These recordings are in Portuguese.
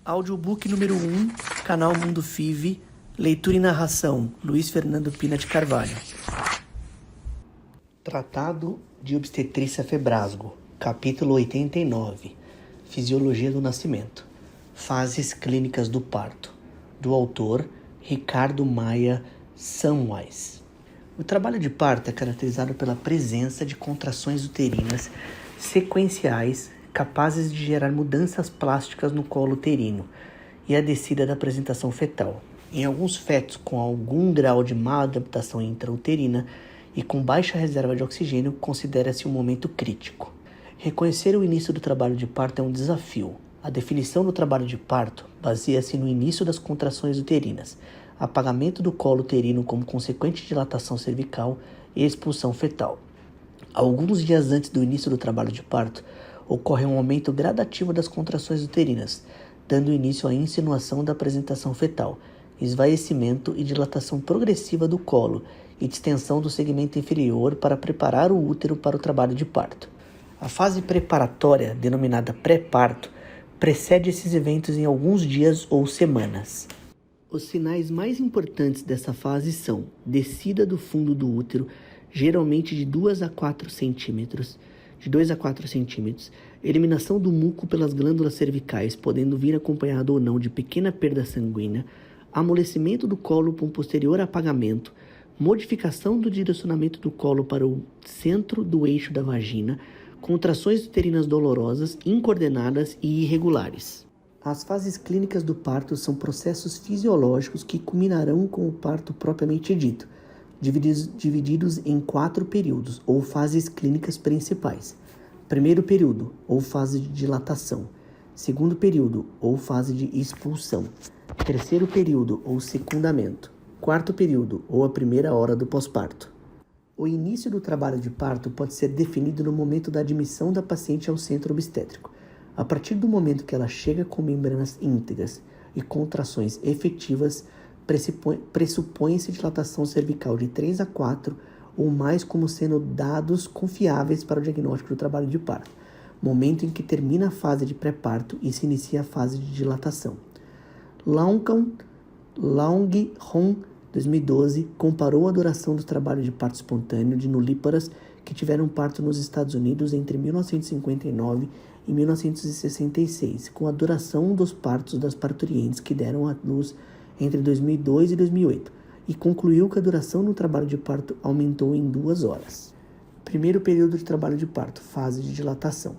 Audiobook número 1, canal Mundo FIV, leitura e narração, Luiz Fernando Pina de Carvalho. Tratado de Obstetrícia Febrasgo, capítulo 89, Fisiologia do Nascimento, Fases Clínicas do Parto, do autor Ricardo Maia Samwise. O trabalho de parto é caracterizado pela presença de contrações uterinas sequenciais capazes de gerar mudanças plásticas no colo uterino e a descida da apresentação fetal. Em alguns fetos com algum grau de má adaptação intrauterina e com baixa reserva de oxigênio, considera-se um momento crítico. Reconhecer o início do trabalho de parto é um desafio. A definição do trabalho de parto baseia-se no início das contrações uterinas, apagamento do colo uterino como consequente dilatação cervical e expulsão fetal. Alguns dias antes do início do trabalho de parto, ocorre um aumento gradativo das contrações uterinas, dando início à insinuação da apresentação fetal, esvaecimento e dilatação progressiva do colo e distensão do segmento inferior para preparar o útero para o trabalho de parto. A fase preparatória, denominada pré-parto, precede esses eventos em alguns dias ou semanas. Os sinais mais importantes dessa fase são descida do fundo do útero, geralmente de 2 a 4 centímetros, eliminação do muco pelas glândulas cervicais, podendo vir acompanhado ou não de pequena perda sanguínea, amolecimento do colo com posterior apagamento, modificação do direcionamento do colo para o centro do eixo da vagina, contrações uterinas dolorosas, incoordenadas e irregulares. As fases clínicas do parto são processos fisiológicos que culminarão com o parto propriamente dito, divididos em 4 períodos, ou fases clínicas principais. Primeiro período, ou fase de dilatação. Segundo período, ou fase de expulsão. Terceiro período, ou secundamento. Quarto período, ou a primeira hora do pós-parto. O início do trabalho de parto pode ser definido no momento da admissão da paciente ao centro obstétrico. A partir do momento que ela chega com membranas íntegras e contrações efetivas, pressupõe-se dilatação cervical de 3 a 4 ou mais como sendo dados confiáveis para o diagnóstico do trabalho de parto, momento em que termina a fase de pré-parto e se inicia a fase de dilatação. Langhorn, 2012, comparou a duração do trabalho de parto espontâneo de nulíparas que tiveram parto nos Estados Unidos entre 1959 e 1966, com a duração dos partos das parturientes que deram à luz entre 2002 e 2008, e concluiu que a duração no trabalho de parto aumentou em 2 horas. Primeiro período de trabalho de parto, fase de dilatação.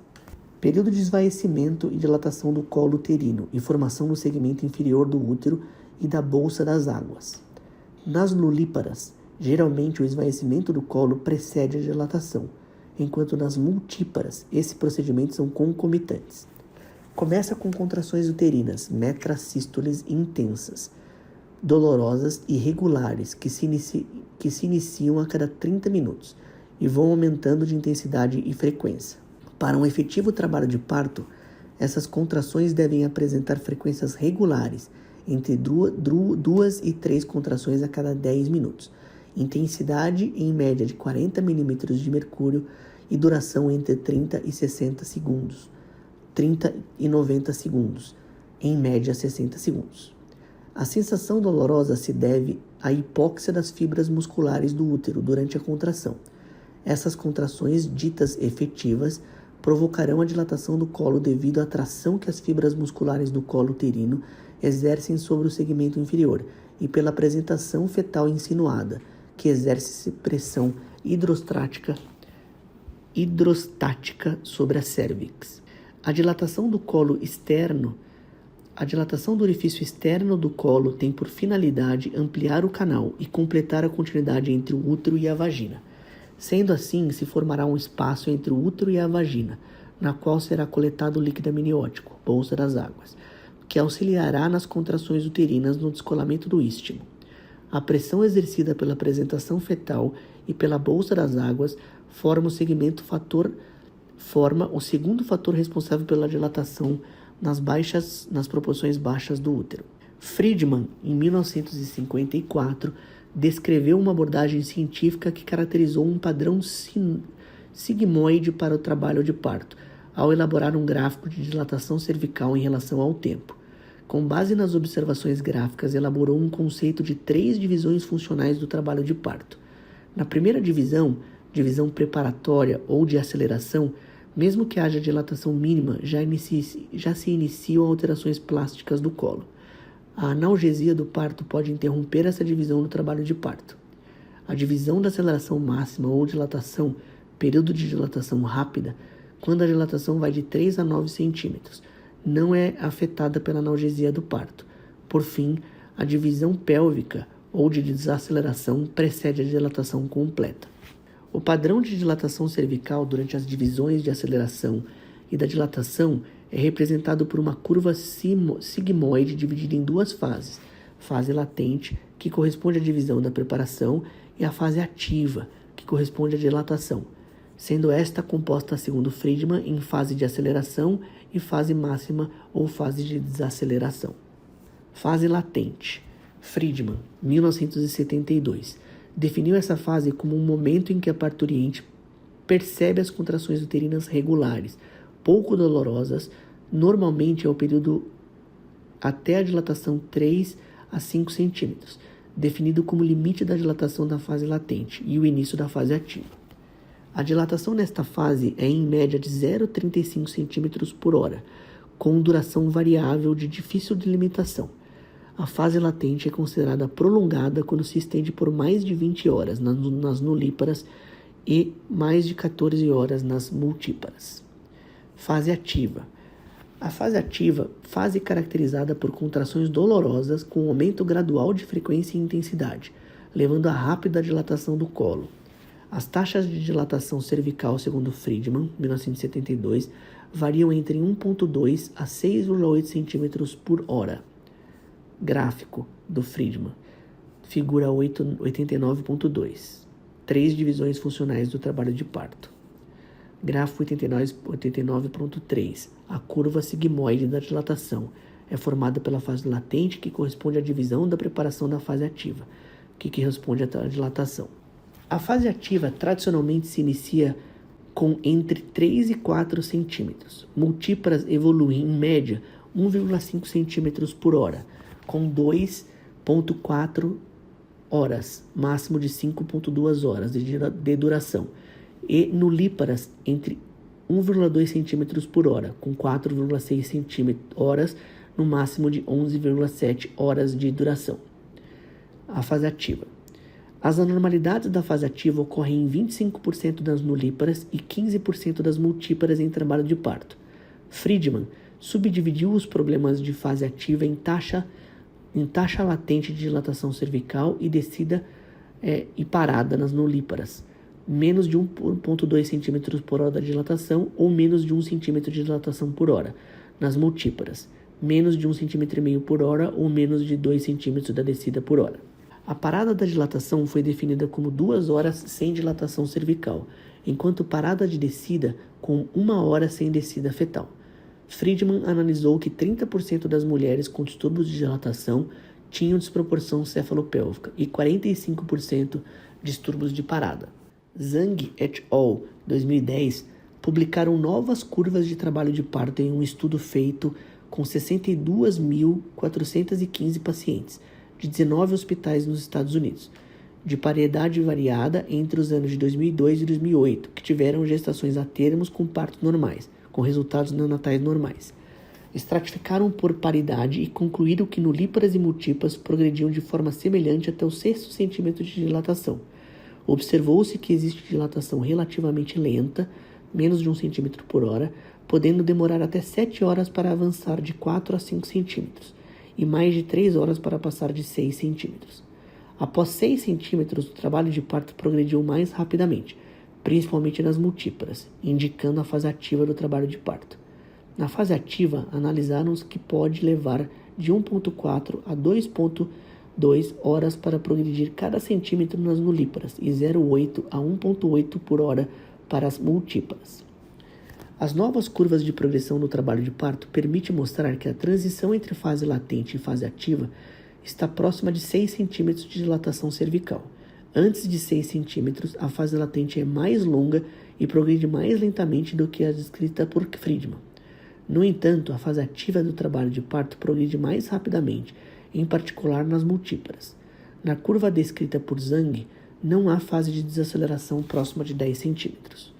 Período de esvaecimento e dilatação do colo uterino e formação no segmento inferior do útero e da bolsa das águas. Nas nulíparas, geralmente o esvaecimento do colo precede a dilatação, enquanto nas multíparas, esses procedimentos são concomitantes. Começa com contrações uterinas, metrasístoles intensas, dolorosas e regulares que se iniciam a cada 30 minutos e vão aumentando de intensidade e frequência. Para um efetivo trabalho de parto, essas contrações devem apresentar frequências regulares, entre 2 e 3 contrações a cada 10 minutos, intensidade em média de 40 milímetros de mercúrio e duração entre 30 e 60 segundos, 30 e 90 segundos, em média 60 segundos. A sensação dolorosa se deve à hipóxia das fibras musculares do útero durante a contração. Essas contrações, ditas efetivas, provocarão a dilatação do colo devido à tração que as fibras musculares do colo uterino exercem sobre o segmento inferior e pela apresentação fetal insinuada, que exerce pressão hidrostática sobre a cérvix. A dilatação do orifício externo do colo tem por finalidade ampliar o canal e completar a continuidade entre o útero e a vagina. Sendo assim, se formará um espaço entre o útero e a vagina, na qual será coletado o líquido amniótico, bolsa das águas, que auxiliará nas contrações uterinas no descolamento do istmo. A pressão exercida pela apresentação fetal e pela bolsa das águas forma o segundo fator responsável pela dilatação nas proporções baixas do útero. Friedman, em 1954, descreveu uma abordagem científica que caracterizou um padrão sigmoide para o trabalho de parto, ao elaborar um gráfico de dilatação cervical em relação ao tempo. Com base nas observações gráficas, elaborou um conceito de 3 divisões funcionais do trabalho de parto. Na primeira divisão, divisão preparatória ou de aceleração, mesmo que haja dilatação mínima, já se iniciam alterações plásticas do colo. A analgesia do parto pode interromper essa divisão no trabalho de parto. A divisão da aceleração máxima ou dilatação, período de dilatação rápida, quando a dilatação vai de 3 a 9 centímetros, não é afetada pela analgesia do parto. Por fim, a divisão pélvica ou de desaceleração precede a dilatação completa. O padrão de dilatação cervical durante as divisões de aceleração e da dilatação é representado por uma curva sigmoide dividida em 2 fases: fase latente, que corresponde à divisão da preparação, e a fase ativa, que corresponde à dilatação, sendo esta composta, segundo Friedman, em fase de aceleração e fase máxima ou fase de desaceleração. Fase latente. Friedman, 1972, definiu essa fase como um momento em que a parturiente percebe as contrações uterinas regulares, pouco dolorosas, normalmente é o período até a dilatação 3 a 5 centímetros, definido como limite da dilatação da fase latente e o início da fase ativa. A dilatação nesta fase é em média de 0,35 centímetros por hora, com duração variável de difícil delimitação. A fase latente é considerada prolongada quando se estende por mais de 20 horas nas nulíparas e mais de 14 horas nas multíparas. Fase ativa. A fase ativa, fase caracterizada por contrações dolorosas com aumento gradual de frequência e intensidade, levando a rápida dilatação do colo. As taxas de dilatação cervical, segundo Friedman, 1972, variam entre 1,2 a 6,8 centímetros por hora. Gráfico do Friedman, figura 89.2. 3 divisões funcionais do trabalho de parto. Gráfico 89.3. A curva sigmoide da dilatação é formada pela fase latente, que corresponde à divisão da preparação da fase ativa, que corresponde à dilatação. A fase ativa tradicionalmente se inicia com entre 3 e 4 centímetros. Multíparas evoluem em média 1,5 centímetros por hora, com 2,4 horas, máximo de 5,2 horas de duração, e nulíparas entre 1,2 centímetros por hora, com 4,6 horas, no máximo de 11,7 horas de duração. A fase ativa. As anormalidades da fase ativa ocorrem em 25% das nulíparas e 15% das multíparas em trabalho de parto. Friedman subdividiu os problemas de fase ativa em taxa latente de dilatação cervical e descida e parada nas nulíparas, menos de 1,2 cm por hora da dilatação ou menos de 1 cm de dilatação por hora. Nas multíparas, menos de 1,5 cm por hora ou menos de 2 cm da descida por hora. A parada da dilatação foi definida como 2 horas sem dilatação cervical, enquanto parada de descida com 1 hora sem descida fetal. Friedman analisou que 30% das mulheres com distúrbios de dilatação tinham desproporção cefalopélvica e 45% distúrbios de parada. Zhang et al., 2010, publicaram novas curvas de trabalho de parto em um estudo feito com 62.415 pacientes de 19 hospitais nos Estados Unidos, de paridade variada entre os anos de 2002 e 2008, que tiveram gestações a termos com partos normais, com resultados neonatais normais. Estratificaram por paridade e concluíram que nulíparas e multíparas progrediam de forma semelhante até o 6º centímetro de dilatação. Observou-se que existe dilatação relativamente lenta, menos de 1 centímetro por hora, podendo demorar até 7 horas para avançar de 4 a 5 centímetros e mais de 3 horas para passar de 6 centímetros. Após 6 centímetros, o trabalho de parto progrediu mais rapidamente, principalmente nas multíparas, indicando a fase ativa do trabalho de parto. Na fase ativa, analisaram-se que pode levar de 1,4 a 2,2 horas para progredir cada centímetro nas nulíparas e 0,8 a 1,8 por hora para as multíparas. As novas curvas de progressão no trabalho de parto permitem mostrar que a transição entre fase latente e fase ativa está próxima de 6 centímetros de dilatação cervical. Antes de 6 centímetros, a fase latente é mais longa e progride mais lentamente do que a descrita por Friedman. No entanto, a fase ativa do trabalho de parto progride mais rapidamente, em particular nas multíparas. Na curva descrita por Zhang, não há fase de desaceleração próxima de 10 centímetros.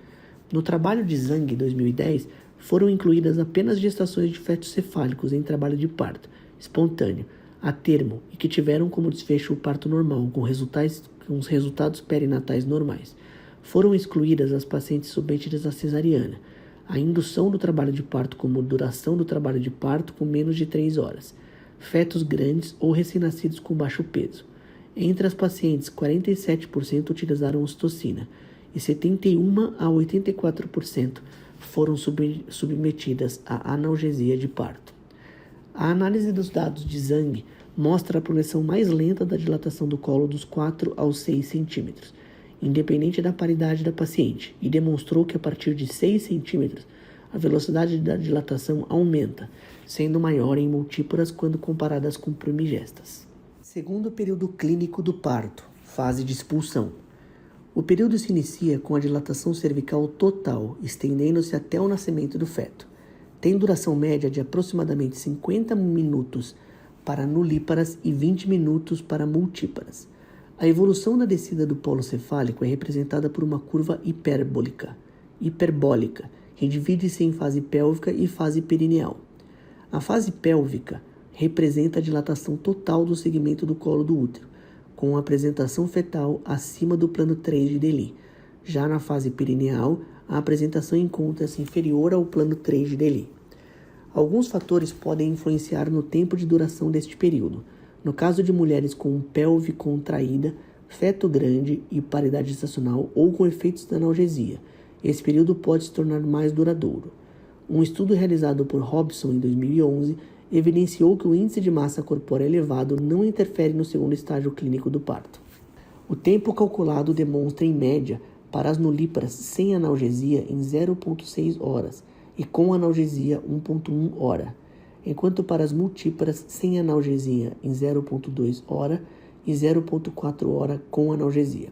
No trabalho de Zhang, 2010, foram incluídas apenas gestações de fetos cefálicos em trabalho de parto espontâneo, a termo, e que tiveram como desfecho o parto normal, com os resultados perinatais normais. Foram excluídas as pacientes submetidas à cesariana, a indução do trabalho de parto como duração do trabalho de parto com menos de 3 horas, fetos grandes ou recém-nascidos com baixo peso. Entre as pacientes, 47% utilizaram ocitocina e 71% a 84% foram submetidas à analgesia de parto. A análise dos dados de Zhang mostra a progressão mais lenta da dilatação do colo dos 4 aos 6 centímetros, independente da paridade da paciente, e demonstrou que a partir de 6 centímetros a velocidade da dilatação aumenta, sendo maior em multíparas quando comparadas com primigestas. Segundo período clínico do parto, fase de expulsão. O período se inicia com a dilatação cervical total, estendendo-se até o nascimento do feto. Tem duração média de aproximadamente 50 minutos para nulíparas e 20 minutos para multíparas. A evolução da descida do polo cefálico é representada por uma curva hiperbólica, que divide-se em fase pélvica e fase perineal. A fase pélvica representa a dilatação total do segmento do colo do útero, com a apresentação fetal acima do plano 3 de Deli. Já na fase perineal, a apresentação encontra-se inferior ao plano 3 de Deli. Alguns fatores podem influenciar no tempo de duração deste período. No caso de mulheres com pelve contraída, feto grande e paridade gestacional ou com efeitos da analgesia, esse período pode se tornar mais duradouro. Um estudo realizado por Robson em 2011 evidenciou que o índice de massa corpórea elevado não interfere no segundo estágio clínico do parto. O tempo calculado demonstra, em média, para as nulíparas sem analgesia em 0,6 horas e com analgesia 1,1 hora, enquanto para as multíparas sem analgesia em 0,2 hora e 0,4 hora com analgesia.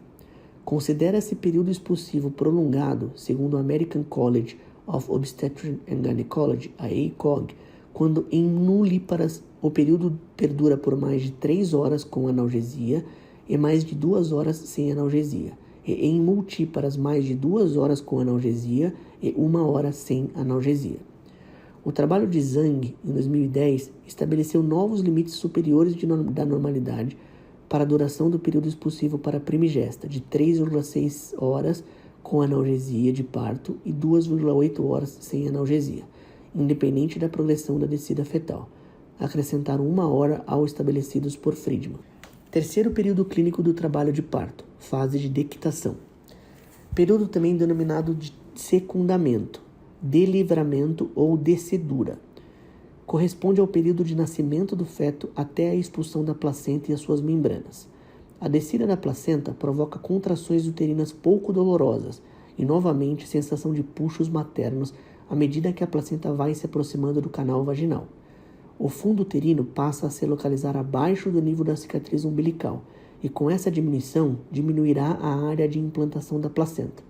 Considera-se período expulsivo prolongado, segundo o American College of Obstetrics and Gynecology, a ACOG, quando em nulíparas o período perdura por mais de 3 horas com analgesia e mais de 2 horas sem analgesia, e em multíparas mais de 2 horas com analgesia e 1 hora sem analgesia. O trabalho de Zhang, em 2010, estabeleceu novos limites superiores da normalidade para a duração do período expulsivo para a primigesta, de 3,6 horas com analgesia de parto e 2,8 horas sem analgesia, independente da progressão da descida fetal. Acrescentaram 1 hora ao estabelecidos por Friedman. Terceiro período clínico do trabalho de parto, fase de dectação. Período também denominado de secundamento, delivramento ou descedura. Corresponde ao período de nascimento do feto até a expulsão da placenta e as suas membranas. A descida da placenta provoca contrações uterinas pouco dolorosas e, novamente, sensação de puxos maternos à medida que a placenta vai se aproximando do canal vaginal. O fundo uterino passa a se localizar abaixo do nível da cicatriz umbilical e, com essa diminuição, diminuirá a área de implantação da placenta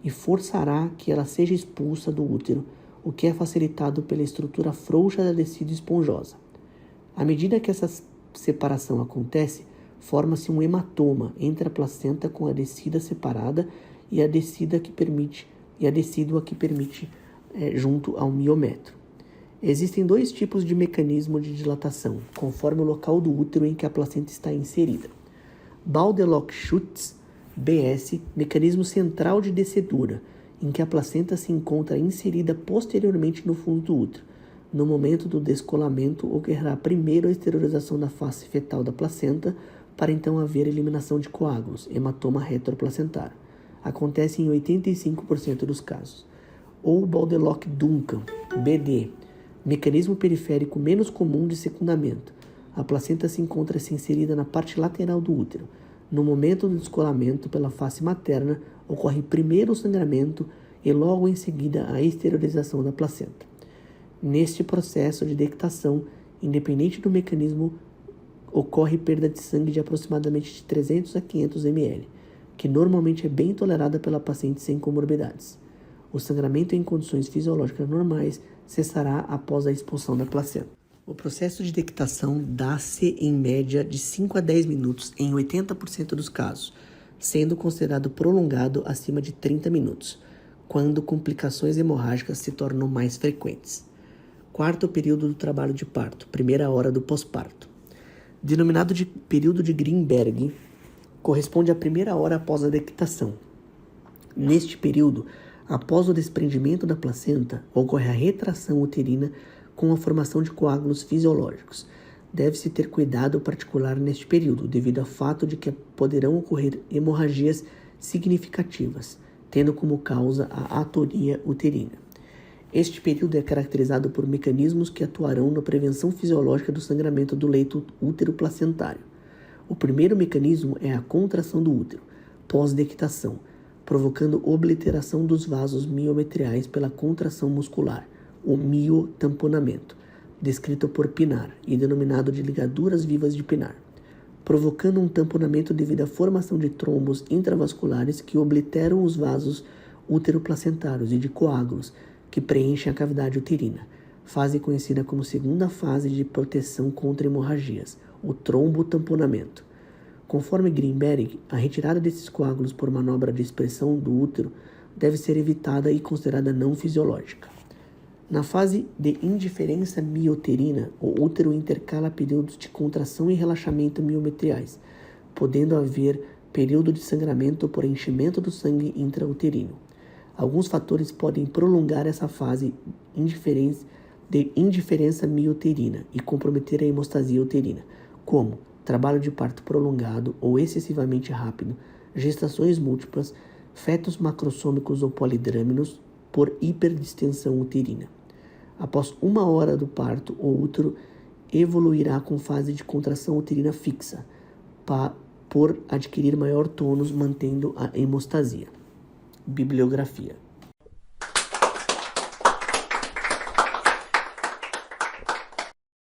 e forçará que ela seja expulsa do útero, o que é facilitado pela estrutura frouxa da descida esponjosa. À medida que essa separação acontece, forma-se um hematoma entre a placenta com a descida separada e a decídua que permite junto ao miometro. Existem 2 tipos de mecanismo de dilatação, conforme o local do útero em que a placenta está inserida. Baudelock-Schütz, BS, mecanismo central de descedura, em que a placenta se encontra inserida posteriormente no fundo do útero. No momento do descolamento, ocorrerá primeiro a esterilização da face fetal da placenta, para então haver eliminação de coágulos, hematoma retroplacentário. Acontece em 85% dos casos. Ou Baudelock-Duncan, BD, mecanismo periférico menos comum de secundamento. A placenta se encontra-se inserida na parte lateral do útero. No momento do descolamento pela face materna, ocorre primeiro o sangramento e logo em seguida a esterilização da placenta. Neste processo de dectação, independente do mecanismo, ocorre perda de sangue de aproximadamente de 300 a 500 ml, que normalmente é bem tolerada pela paciente sem comorbidades. O sangramento em condições fisiológicas normais cessará após a expulsão da placenta. O processo de dectação dá-se em média de 5 a 10 minutos em 80% dos casos, sendo considerado prolongado acima de 30 minutos, quando complicações hemorrágicas se tornam mais frequentes. Quarto período do trabalho de parto, primeira hora do pós-parto. Denominado de período de Greenberg, corresponde à primeira hora após a dectação. Neste período, após o desprendimento da placenta, ocorre a retração uterina com a formação de coágulos fisiológicos. Deve-se ter cuidado particular neste período, devido ao fato de que poderão ocorrer hemorragias significativas, tendo como causa a atonia uterina. Este período é caracterizado por mecanismos que atuarão na prevenção fisiológica do sangramento do leito útero-placentário. O primeiro mecanismo é a contração do útero, pós-dectação, provocando obliteração dos vasos miometriais pela contração muscular, o miotamponamento, descrito por Pinar e denominado de ligaduras vivas de Pinar, provocando um tamponamento devido à formação de trombos intravasculares que obliteram os vasos útero-placentários e de coágulos que preenchem a cavidade uterina, fase conhecida como segunda fase de proteção contra hemorragias, o trombotamponamento. Conforme Greenberg, a retirada desses coágulos por manobra de expressão do útero deve ser evitada e considerada não fisiológica. Na fase de indiferença mioterina, o útero intercala períodos de contração e relaxamento miometriais, podendo haver período de sangramento por enchimento do sangue intrauterino. Alguns fatores podem prolongar essa fase de indiferença mioterina e comprometer a hemostasia uterina, como trabalho de parto prolongado ou excessivamente rápido, gestações múltiplas, fetos macrossômicos ou polidrâminos por hiperdistensão uterina. Após 1 hora do parto, o útero evoluirá com fase de contração uterina fixa, por adquirir maior tônus, mantendo a hemostasia. Bibliografia.